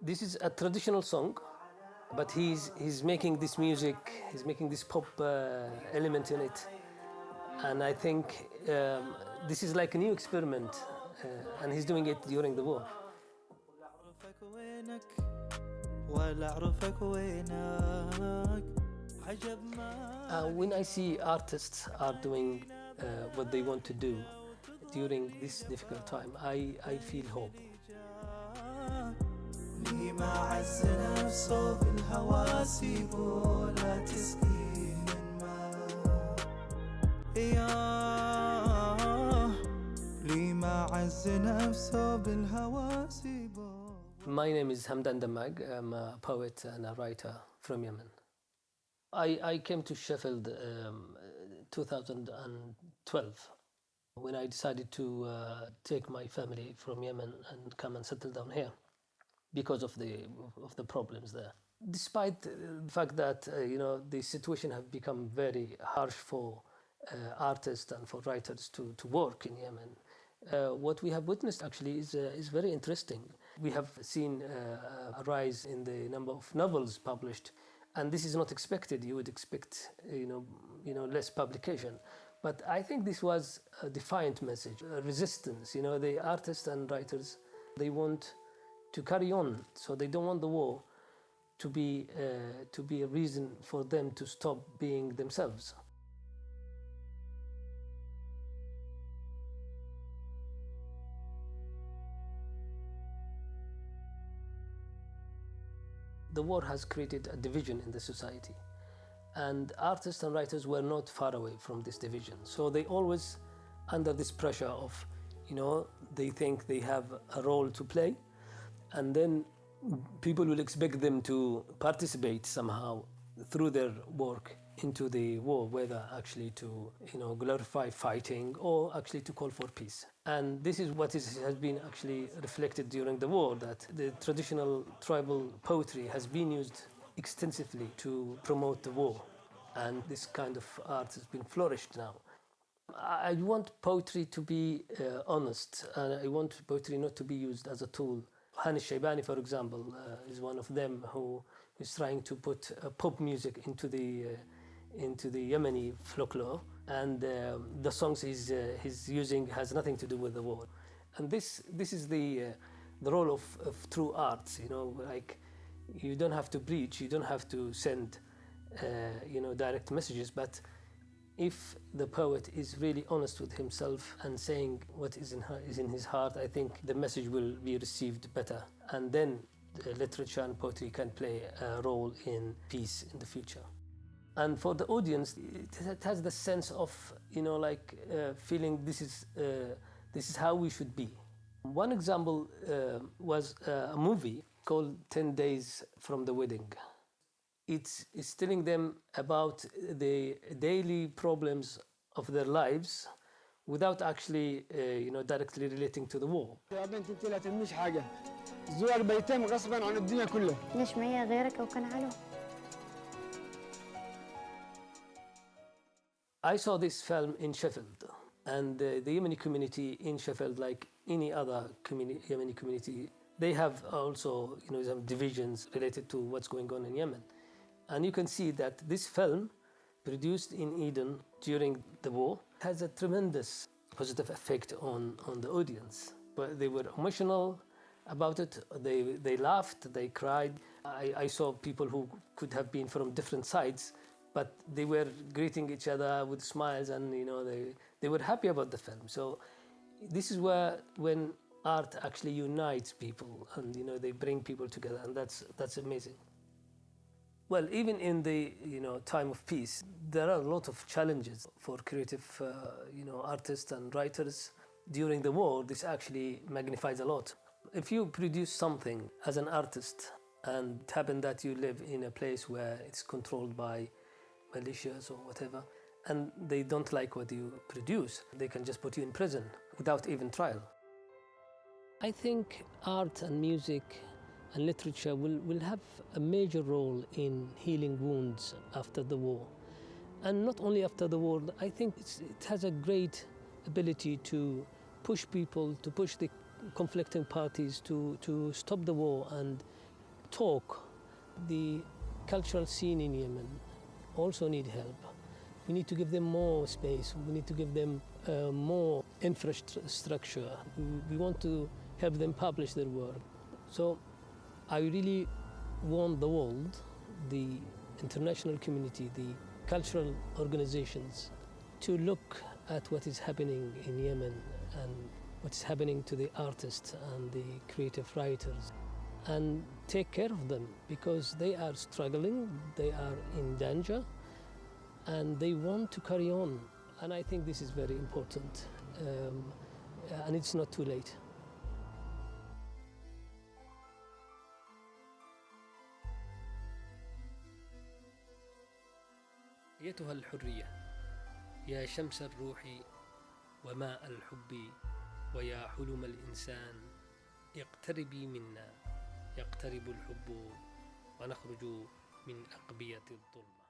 This is a traditional song, but he's making this music, he's making this pop element in it. And I think this is like a new experiment, and he's doing it during the war. When I see artists are doing what they want to do during this difficult time, I feel hope. My name is Hamdan Damaag. I'm a poet and a writer from Yemen. I came to Sheffield 2012 when I decided to take my family from Yemen and come and settle down here because of the problems there. Despite the fact that the situation have become very harsh for artists and for writers to work in Yemen, what we have witnessed actually is very interesting. We have seen a rise in the number of novels published, and this is not expected. You would expect less publication, but I think this was a defiant message, a resistance. The artists and writers, they want to carry on, so they don't want the war to be a reason for them to stop being themselves. The war has created a division in the society, and artists and writers were not far away from this division. So they always under this pressure of, they think they have a role to play, and then people will expect them to participate somehow through their work into the war, whether actually to glorify fighting or actually to call for peace. And this is what has been actually reflected during the war, that the traditional tribal poetry has been used extensively to promote the war, and this kind of art has been flourished now. I want poetry to be honest, and I want poetry not to be used as a tool. Hánي, الشيباني, for example, is one of them who is trying to put pop music into the Yemeni folklore, and the songs he's using has nothing to do with the war. And this is the role of true art. Like, you don't have to preach, you don't have to send direct messages, but if the poet is really honest with himself and saying what is in his heart, I think the message will be received better, and then literature and poetry can play a role in peace in the future. And for the audience, it has the sense of, feeling this is how we should be. One example was a movie called 10 Days from the Wedding. It's telling them about the daily problems of their lives without actually, directly relating to the war. يا بنتي انت لا تهمنيش حاجة. الزواج بيتم غصبا عن الدنيا كلها. ليش معي غيرك وكان علو؟ I saw this film in Sheffield, and the Yemeni community in Sheffield, like any other Yemeni community, they have also some divisions related to what's going on in Yemen. And you can see that this film, produced in Eden during the war, has a tremendous positive effect on the audience. But they were emotional about it. They laughed, they cried. I saw people who could have been from different sides, but they were greeting each other with smiles, and they were happy about the film. So this is when art actually unites people, and they bring people together, and that's amazing. Well, even in the time of peace, there are a lot of challenges for creative artists and writers. During the war, this actually magnifies a lot. If you produce something as an artist, and it happens that you live in a place where it's controlled by militias or whatever, and they don't like what you produce, they can just put you in prison without even trial. I think art and music and literature will have a major role in healing wounds after the war. And not only after the war, I think it has a great ability to push people, to push the conflicting parties to stop the war and talk, the cultural scene in Yemen also need help. We need to give them more space. We need to give them more infrastructure. We want to help them publish their work. So I really want the world, the international community, the cultural organizations to look at what is happening in Yemen and what's happening to the artists and the creative writers and take care of them because they are struggling, they are in danger, and they want to carry on. And I think this is very important, and it's not too late. أيتها الحرية يا شمس الروح وماء الحب ويا حلم الإنسان اقتربي منا يقترب الحب ونخرج من أقبية الظلمة.